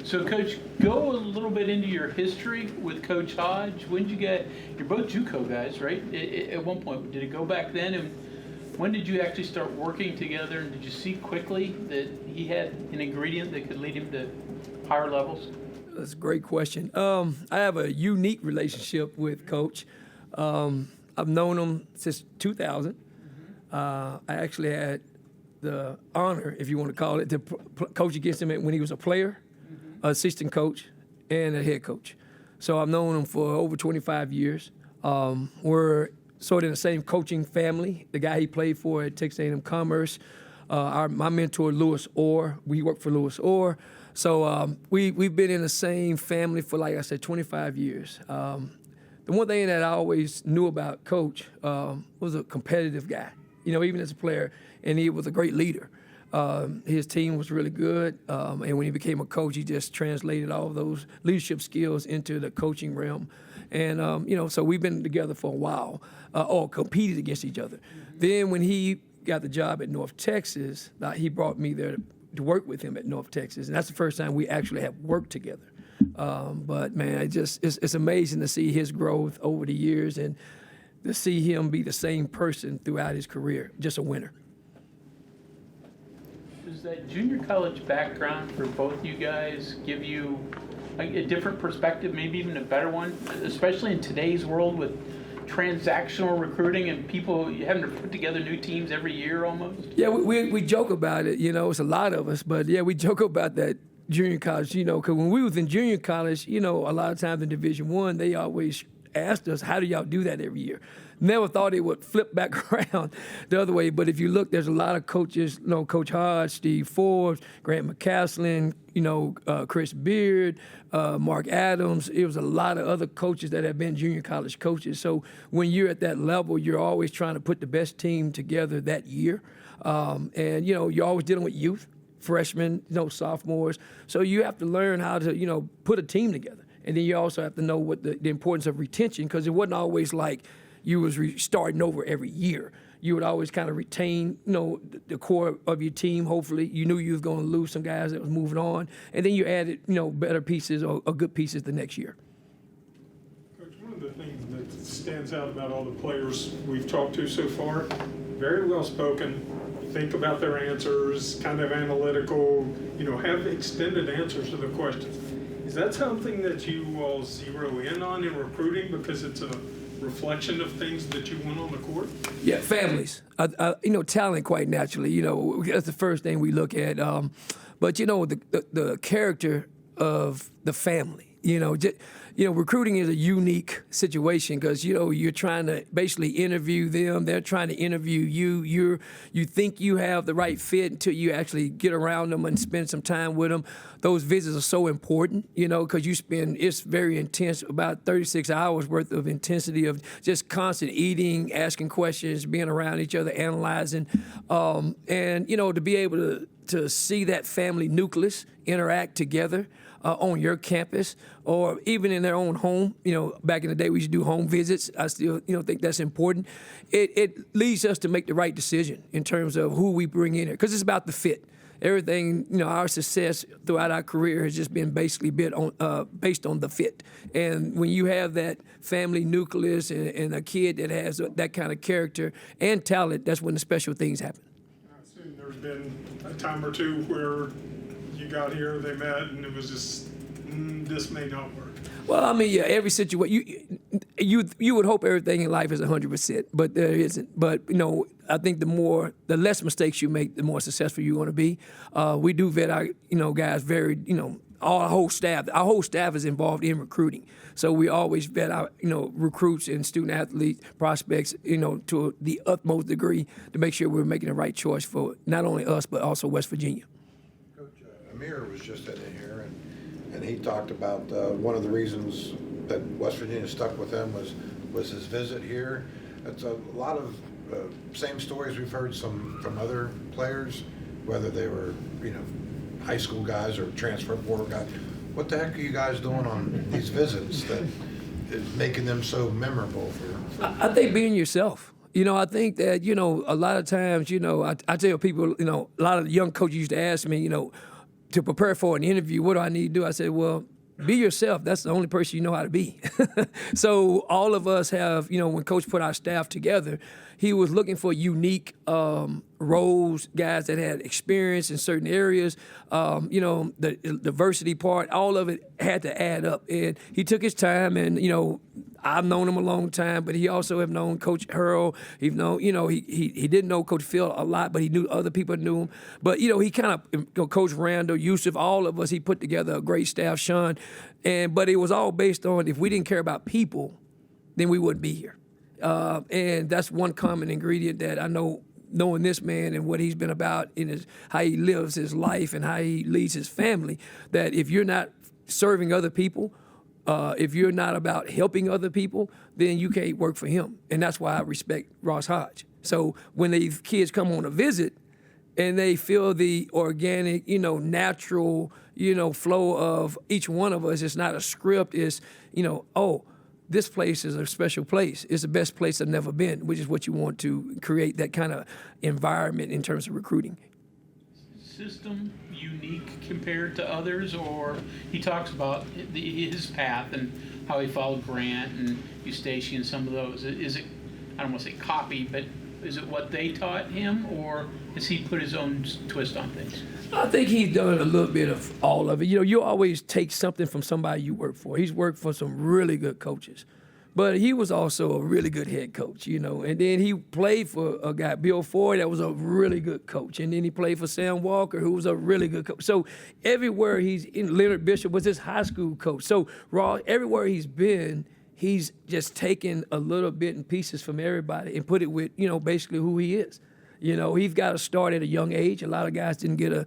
So, Coach, go a little bit into your history with Coach Hodge. When did you you're both JUCO guys, right? At one point, did it go back then? And when did you actually start working together? And did you see quickly that he had an ingredient that could lead him to higher levels? That's a great question. I have a unique relationship with Coach. I've known him since 2000. I actually had the honor, if you want to call it, to coach against him when he was a player, assistant coach, and a head coach. So I've known him for over 25 years. We're sort of in the same coaching family. The guy he played for at Texas A&M Commerce, my mentor, Lewis Orr, we worked for Lewis Orr. So we've been in the same family for, like I said, 25 years. The one thing that I always knew about Coach was a competitive guy, even as a player, and he was a great leader. His team was really good, and when he became a coach, he just translated all of those leadership skills into the coaching realm. And, so we've been together for a while, or competed against each other. Then when he got the job at North Texas, he brought me there to work with him at North Texas, and that's the first time we actually have worked together. But man, it's amazing to see his growth over the years and to see him be the same person throughout his career, just a winner. Does that junior college background for both you guys give you a different perspective, maybe even a better one, especially in today's world with transactional recruiting and people having to put together new teams every year almost? Yeah, we joke about it, it's a lot of us, but yeah, we joke about that junior college, because when we was in junior college, a lot of times in Division I, they always asked us, how do y'all do that every year? Never thought it would flip back around the other way, but if you look, there's a lot of coaches, Coach Hodge, Steve Forbes, Grant McCaslin, Chris Beard, Mark Adams. It was a lot of other coaches that have been junior college coaches. So when you're at that level, you're always trying to put the best team together that year. And, you're always dealing with youth, freshmen, sophomores. So you have to learn how to, put a team together. And then you also have to know what the importance of retention, because it wasn't always like you was starting over every year. You would always kind of retain, the core of your team. Hopefully, you knew you was going to lose some guys that was moving on, and then you added, better pieces or good pieces the next year. Coach, one of the things that stands out about all the players we've talked to so far, very well spoken, think about their answers, kind of analytical, have extended answers to the questions. Is that something that you all zero in on in recruiting because it's a reflection of things that you want on the court? Yeah, families. Talent quite naturally. That's the first thing we look at. But the character of the family. Recruiting is a unique situation because you're trying to basically interview them. They're trying to interview you. You think you have the right fit until you actually get around them and spend some time with them. Those visits are so important, because it's very intense, about 36 hours worth of intensity of just constant eating, asking questions, being around each other, analyzing, and to be able to see that family nucleus interact together on your campus or even in their own home. Back in the day we used to do home visits. I still think that's important. It leads us to make the right decision in terms of who we bring in here, because it's about the fit. Everything, our success throughout our career has just been basically based on the fit. And when you have that family nucleus and a kid that has that kind of character and talent, that's when the special things happen. I assume there's been a time or two where you got here, they met, and it was just, this may not work. Well, yeah, every situation, you would hope everything in life is 100%, but there isn't. But, I think the less mistakes you make, the more successful you're going to be. We do vet our, guys very, our whole staff is involved in recruiting. So we always vet our, recruits and student athletes, prospects, to the utmost degree to make sure we're making the right choice for not only us, but also West Virginia. Coach, Amir was just in here, and he talked about one of the reasons that West Virginia stuck with him was his visit here. It's a lot of same stories we've heard from other players, whether they were high school guys or transfer portal guys. What the heck are you guys doing on these visits that is making them so memorable for I think being yourself. I think that, a lot of times, I tell people, a lot of young coaches used to ask me, to prepare for an interview, what do I need to do? I said, well, be yourself. That's the only person you know how to be. So all of us have, when Coach put our staff together, he was looking for unique roles, guys that had experience in certain areas. The diversity part, all of it had to add up. And he took his time, and I've known him a long time, but he also have known Coach Hurl. He didn't know Coach Phil a lot, but he knew other people knew him. But he kind of Coach Randall, Yusuf, all of us. He put together a great staff, Sean, but it was all based on if we didn't care about people, then we wouldn't be here. And that's one common ingredient that I know, knowing this man and what he's been about in how he lives his life and how he leads his family, that if you're not serving other people, if you're not about helping other people, then you can't work for him. And that's why I respect Ross Hodge. So when these kids come on a visit and they feel the organic, natural, flow of each one of us, it's not a script, it's, this place is a special place. It's the best place I've never been, which is what you want to create, that kind of environment in terms of recruiting. System unique compared to others, or he talks about his path and how he followed Grant and Eustace and some of those. Is it, I don't want to say copy, but is it what they taught him, or has he put his own twist on things? I think he's done a little bit of all of it. You always take something from somebody you work for. He's worked for some really good coaches, but he was also a really good head coach, And then he played for a guy, Bill Ford, that was a really good coach. And then he played for Sam Walker, who was a really good coach. So everywhere he's in, Leonard Bishop was his high school coach. So Raw, everywhere he's been, he's just taken a little bit and pieces from everybody and put it with, basically who he is. He's got to start at a young age. A lot of guys didn't get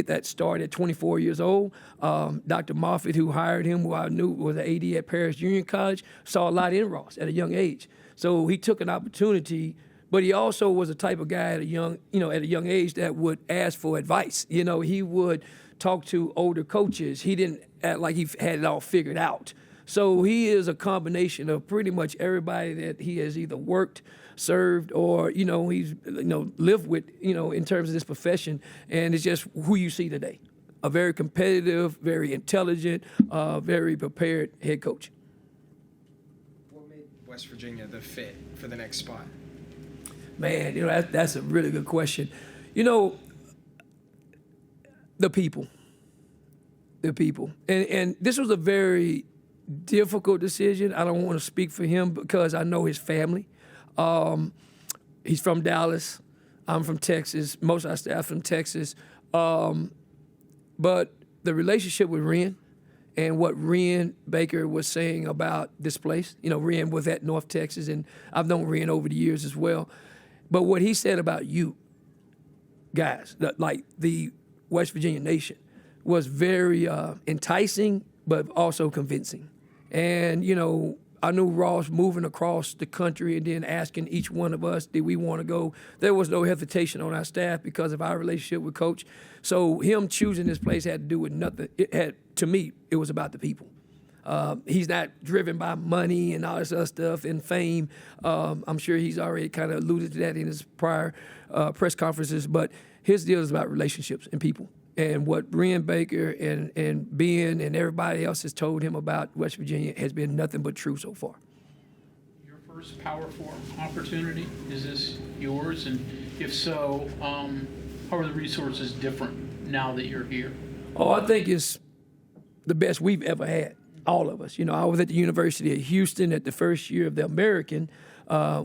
that start at 24 years old. Dr. Moffitt, who hired him, who I knew was an AD at Paris Union College, saw a lot in Ross at a young age. So he took an opportunity, but he also was a type of guy at a young age that would ask for advice. He would talk to older coaches. He didn't act like he had it all figured out. So he is a combination of pretty much everybody that he has either worked, served, or he's lived with in terms of this profession, and it's just who you see today. A very competitive, very intelligent, very prepared head coach. What made West Virginia the fit for the next spot? Man, that's a really good question. The people, and this was a very difficult decision. I don't want to speak for him because I know his family. He's from Dallas. I'm from Texas. Most of our staff from Texas. But the relationship with Ren and what Ren Baker was saying about this place, Ren was at North Texas, and I've known Ren over the years as well. But what he said about you guys, like the West Virginia nation, was very enticing, but also convincing. And, I knew Ross moving across the country and then asking each one of us, did we want to go? There was no hesitation on our staff because of our relationship with Coach. So him choosing this place had to do with nothing. To me, it was about the people. He's not driven by money and all this other stuff and fame. I'm sure he's already kind of alluded to that in his prior press conferences, but his deal is about relationships and people. And what Ren Baker and Ben and everybody else has told him about West Virginia has been nothing but true so far. Your first Power Four opportunity, is this yours? And if so, how are the resources different now that you're here? Oh, I think it's the best we've ever had, all of us. I was at the University of Houston at the first year of the American.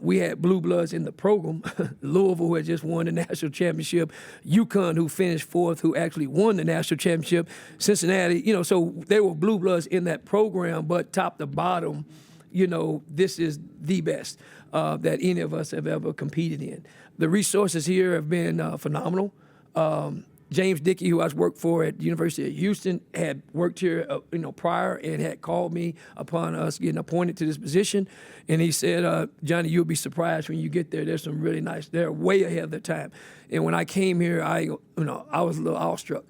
We had blue bloods in the program. Louisville, who had just won the national championship. UConn, who finished fourth, who actually won the national championship. Cincinnati, so there were blue bloods in that program, but top to bottom, this is the best that any of us have ever competed in. The resources here have been phenomenal. James Dickey, who I worked for at the University of Houston, had worked here, prior and had called me upon us getting appointed to this position. And he said, Johnny, you'll be surprised when you get there. There's some really nice, they're way ahead of their time. And when I came here, I was a little awestruck.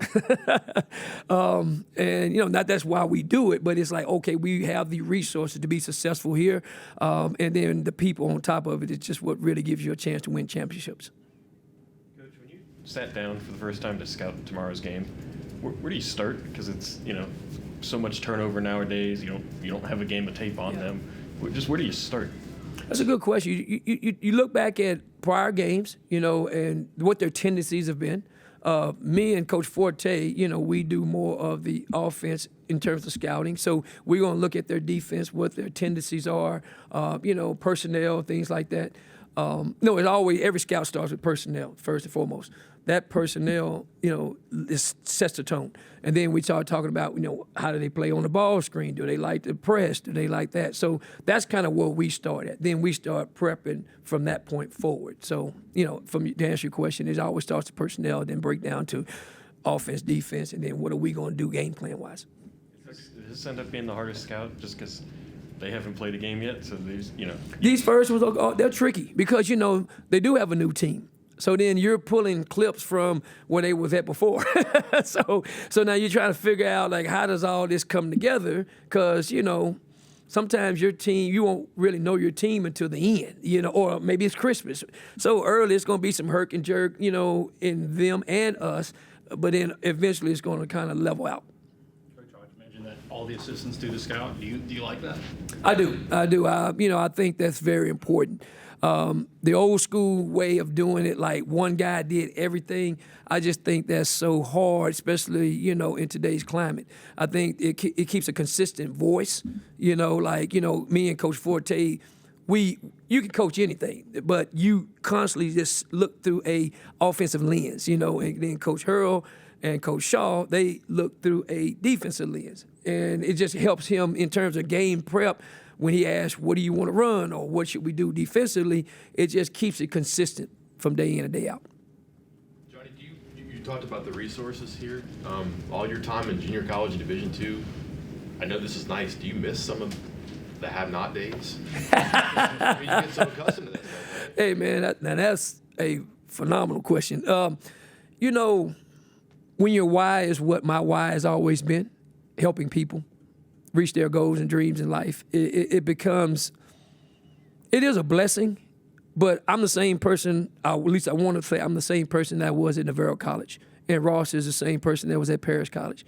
And, not that's why we do it, but it's like, okay, we have the resources to be successful here. And then the people on top of it is just what really gives you a chance to win championships. Sat down for the first time to scout tomorrow's game, where do you start? Because it's, so much turnover nowadays. You don't have a game of tape on them. Just where do you start? That's a good question. You look back at prior games, and what their tendencies have been. Me and Coach Forte, we do more of the offense in terms of scouting. So we're going to look at their defense, what their tendencies are, personnel, things like that. No, every scout starts with personnel, first and foremost. That personnel, sets the tone. And then we start talking about, how do they play on the ball screen? Do they like to press? Do they like that? So that's kind of where we start at. Then we start prepping from that point forward. So, to answer your question, it always starts with personnel, then break down to offense, defense, and then what are we going to do game plan-wise. Does this end up being the hardest scout just because they haven't played a game yet? So there's, These first ones, they're tricky because, they do have a new team. So then you're pulling clips from where they was at before. so now you're trying to figure out, how does all this come together? Because, sometimes your team, you won't really know your team until the end, or maybe it's Christmas. So early it's going to be some herk and jerk, in them and us. But then eventually it's going to kind of level out. Coach Hodge mentioned that all the assistants do the scout. Do you like that? I do. I think that's very important. The old school way of doing it, like one guy did everything, I just think that's so hard, especially, in today's climate. I think it keeps a consistent voice, me and Coach Forte, you can coach anything, but you constantly just look through a offensive lens, and then Coach Hurl and Coach Shaw, they look through a defensive lens. And it just helps him in terms of game prep. When he asks, what do you want to run or what should we do defensively, it just keeps it consistent from day in and day out. Johnny, you talked about the resources here. All your time in junior college and Division II, I know this is nice. Do you miss some of the have-not days? I mean, you get so accustomed to that stuff, right? Hey, man, that's a phenomenal question. When your why is what my why has always been, helping people reach their goals and dreams in life, it is a blessing, but I'm the same person, at least I want to say I'm the same person that I was at Navarro College, and Ross is the same person that was at Paris College.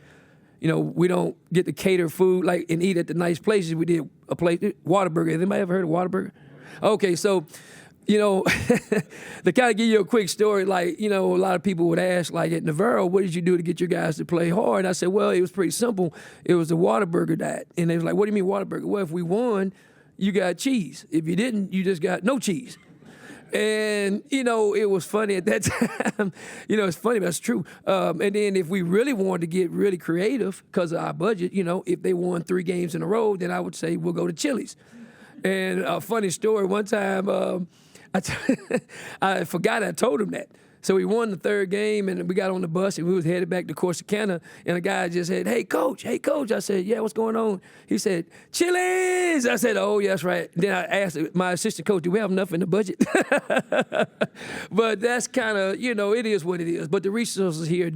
We don't get to cater food and eat at the nice places. We did a place, Whataburger. Has anybody ever heard of Whataburger? Okay, so, to kind of give you a quick story, a lot of people would ask, at Navarro, what did you do to get your guys to play hard? And I said, well, it was pretty simple. It was the Whataburger diet. And they was like, what do you mean Whataburger? Well, if we won, you got cheese. If you didn't, you just got no cheese. And, it was funny at that time. It's funny, but it's true. And then if we really wanted to get really creative because of our budget, if they won 3 games in a row, then I would say we'll go to Chili's. And a funny story, one time, I forgot I told him that. So we won the 3rd game, and we got on the bus, and we was headed back to Corsicana, and a guy just said, hey, Coach. I said, yeah, what's going on? He said, Chili's. I said, oh, yeah, that's right. Then I asked my assistant coach, do we have enough in the budget? But that's kind of, it is what it is. But the resources here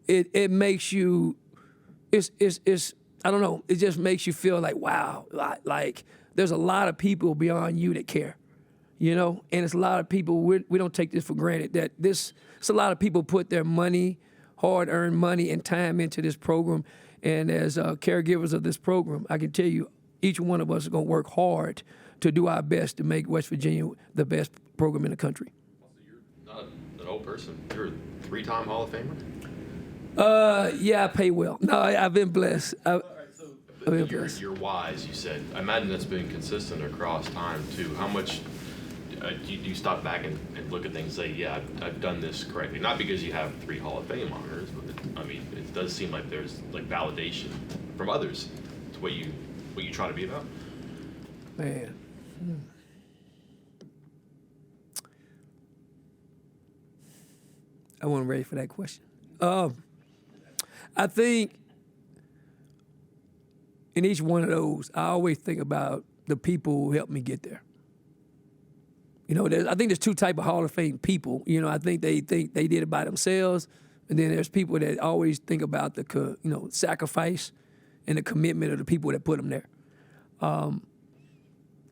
it makes you, it's I don't know, it just makes you feel like, wow, like there's a lot of people beyond you that care. And it's a lot of people, we don't take this for granted, that it's a lot of people put their money, hard-earned money and time into this program. And as caregivers of this program, I can tell you, each one of us is going to work hard to do our best to make West Virginia the best program in the country. Also, you're not an old person. You're a 3-time Hall of Famer? Yeah, I pay well. No, I've been blessed. You're wise, you said. I imagine that's been consistent across time, too. How much do you stop back and look at things and say, yeah, I've done this correctly? Not because you have 3 Hall of Fame honors, but it does seem like there's validation from others to what you try to be about. Man. I wasn't ready for that question. I think in each one of those, I always think about the people who helped me get there. I think there's 2 types of Hall of Fame people. I think they did it by themselves, and then there's people that always think about the sacrifice and the commitment of the people that put them there.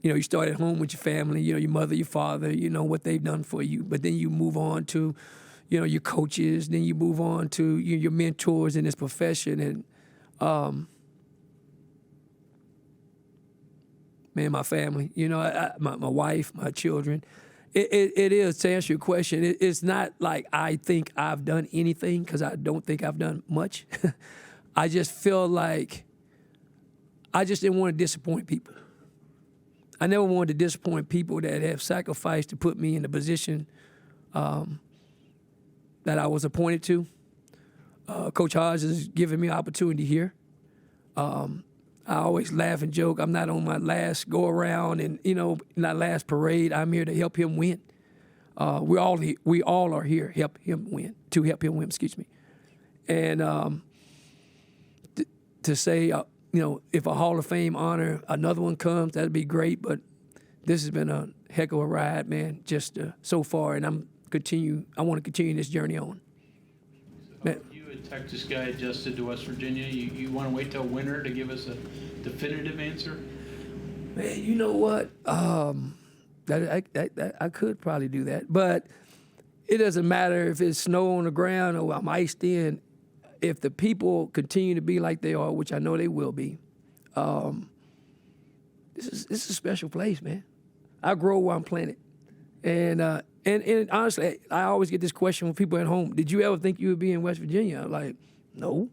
You start at home with your family, your mother, your father, what they've done for you, but then you move on to, your coaches, then you move on to your mentors in this profession, and man, my family, my wife, my children. It is, to answer your question, it's not like I think I've done anything, because I don't think I've done much. I just feel like I just didn't want to disappoint people. I never wanted to disappoint people that have sacrificed to put me in the position that I was appointed to. Coach Hodge has given me an opportunity here. I always laugh and joke. I'm not on my last go around and not last parade. I'm here to help him win. We all are here to help him win. Excuse me. And to say if a Hall of Fame honor, another one comes, that'd be great. But this has been a heck of a ride, man. Just so far, and I want to continue this journey on. Man. You, a Texas guy, adjusted to West Virginia. You want to wait till winter to give us a definitive answer? Man, you know what? I could probably do that, but it doesn't matter if it's snow on the ground or I'm iced in. If the people continue to be like they are, which I know they will be, this is a special place, man. I grow where I'm planted, and honestly, I always get this question from people at home: did you ever think you would be in West Virginia? I'm like, no,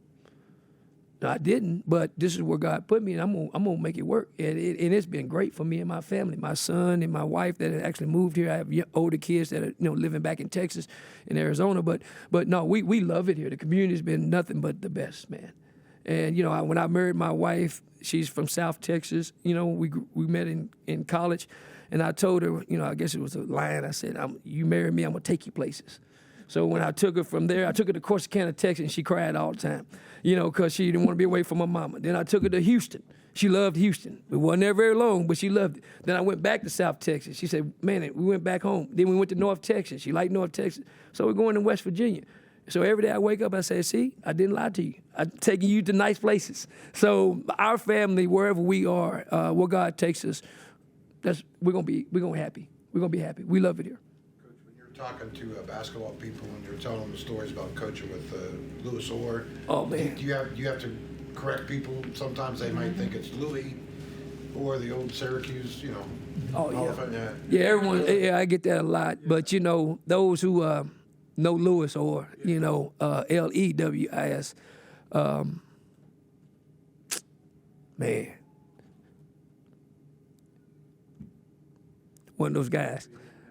I didn't. But this is where God put me, and I'm gonna make it work. And it's been great for me and my family, my son and my wife that actually moved here. I have older kids that are living back in Texas, in Arizona. But no, we love it here. The community's been nothing but the best, man. And when I married my wife, she's from South Texas. We met in college. And I told her, I guess it was a line. I said, you marry me, I'm going to take you places. So when I took her from there, I took her to Corsicana, Texas, and she cried all the time, because she didn't want to be away from her mama. Then I took her to Houston. She loved Houston. We wasn't there very long, but she loved it. Then I went back to South Texas. She said, man, we went back home. Then we went to North Texas. She liked North Texas. So we're going to West Virginia. So every day I wake up, I say, see, I didn't lie to you. I'm taking you to nice places. So our family, wherever we are, where God takes us, we're gonna be happy. We're gonna be happy. We love it here. Coach, when you're talking to basketball people and you're telling them the stories about coaching with Louis Orr, oh man, do you have to correct people? Sometimes they might think it's Louis or the old Syracuse, Oh yeah. Yeah, everyone. Yeah, I get that a lot. But those who know Louis Orr, LEWIS, man. One of those guys.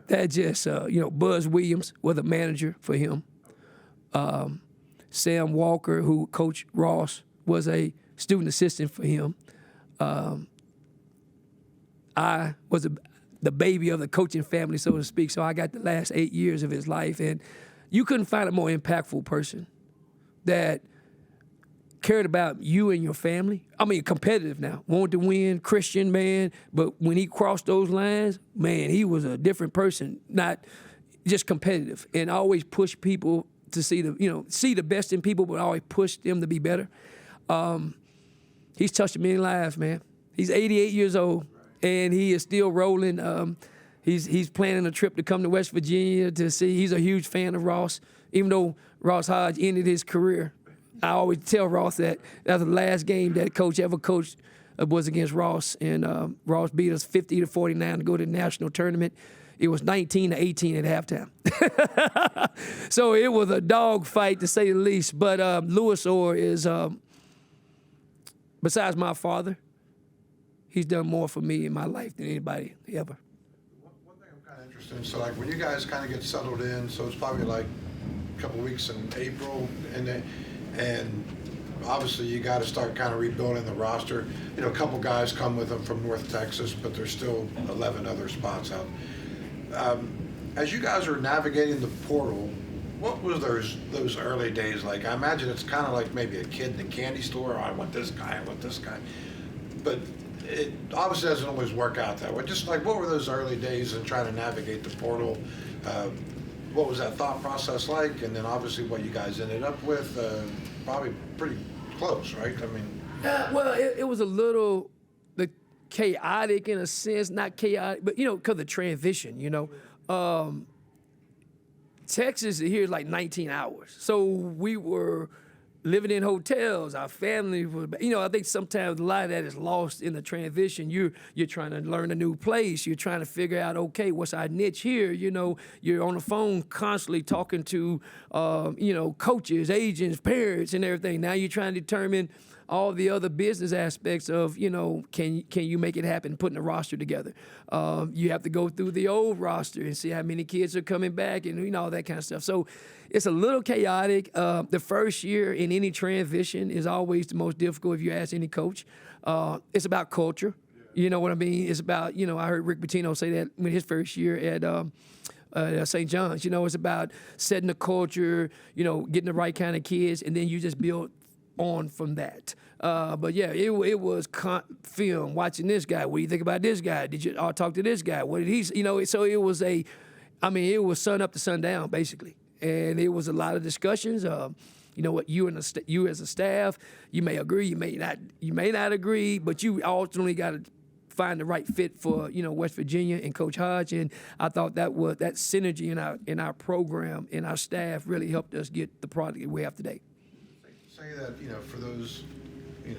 That just, Buzz Williams was a manager for him. Sam Walker, who coached Ross, was a student assistant for him. I was the baby of the coaching family, so to speak, so I got the last 8 years of his life. And you couldn't find a more impactful person that cared about you and your family. I mean, competitive now, wanted to win, Christian man, but when he crossed those lines, man, he was a different person, not just competitive, and always push people to see the best in people, but always push them to be better. He's touched many lives, man. He's 88 years old, and he is still rolling. He's planning a trip to come to West Virginia to see. He's a huge fan of Ross, even though Ross Hodge ended his career. I always tell Ross that was the last game that coach ever coached was against Ross, and Ross beat us 50-49 to go to the national tournament. It was 19-18 at halftime. So it was a dog fight, to say the least. But Louis Orr is, besides my father, he's done more for me in my life than anybody ever. One thing I'm kind of interested in, so like when you guys kind of get settled in, so it's probably like a couple of weeks in April, and obviously you got to start kind of rebuilding the roster. A couple guys come with them from North Texas, but there's still 11 other spots out. As you guys are navigating the portal, what was those early days like? I imagine it's kind of like maybe a kid in a candy store. Oh, I want this guy. But it obviously doesn't always work out that way. Just like, what were those early days in trying to navigate the portal? What was that thought process like? And then obviously what you guys ended up with, probably pretty close, right? I mean. Well, it was a little chaotic in a sense, not chaotic, but, because of transition, Texas here is like 19 hours. So we were living in hotels. Our family was, I think sometimes a lot of that is lost in the transition. You're trying to learn a new place. You're trying to figure out, okay, what's our niche here? You're on the phone constantly talking to, coaches, agents, parents, and everything. Now you're trying to determine all the other business aspects of, can you make it happen, putting a roster together. You have to go through the old roster and see how many kids are coming back and, all that kind of stuff. So it's a little chaotic. The first year in any transition is always the most difficult if you ask any coach. It's about culture. You know what I mean? It's about, I heard Rick Pitino say that in his first year at St. John's. It's about setting the culture, getting the right kind of kids, and then you just build on from that. But yeah, it was film, watching this guy. What do you think about this guy? Did you talk to this guy? What did he, so it was it was sun up to sundown, basically. And it was a lot of discussions. What you as a staff, you may agree, you may not agree, but you ultimately got to find the right fit for West Virginia and Coach Hodge, and I thought that synergy in our program and our staff really helped us get the product that we have today. Say that, for those,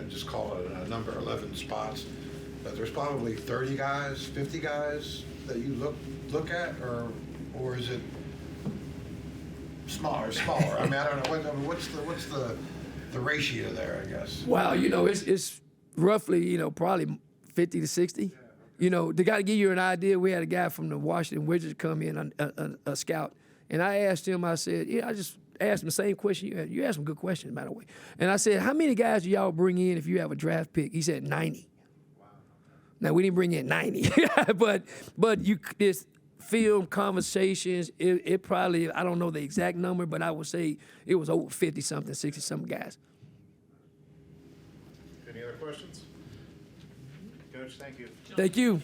just call it a number, 11 spots, but there's probably 30 guys, 50 guys that you look at, or is it smaller? I mean, I don't know. What's the ratio there, I guess? Wow, it's roughly, probably 50 to 60. To give you an idea, we had a guy from the Washington Wizards come in, a scout, and I asked him, I said, I just asked him the same question you had. You asked him good questions, by the way. And I said, how many guys do y'all bring in if you have a draft pick? He said 90. Wow. Now, we didn't bring in 90, but this film conversations, it probably, I don't know the exact number, but I would say it was over 50-something, 60-something guys. Any other questions? Coach, thank you. Thank you.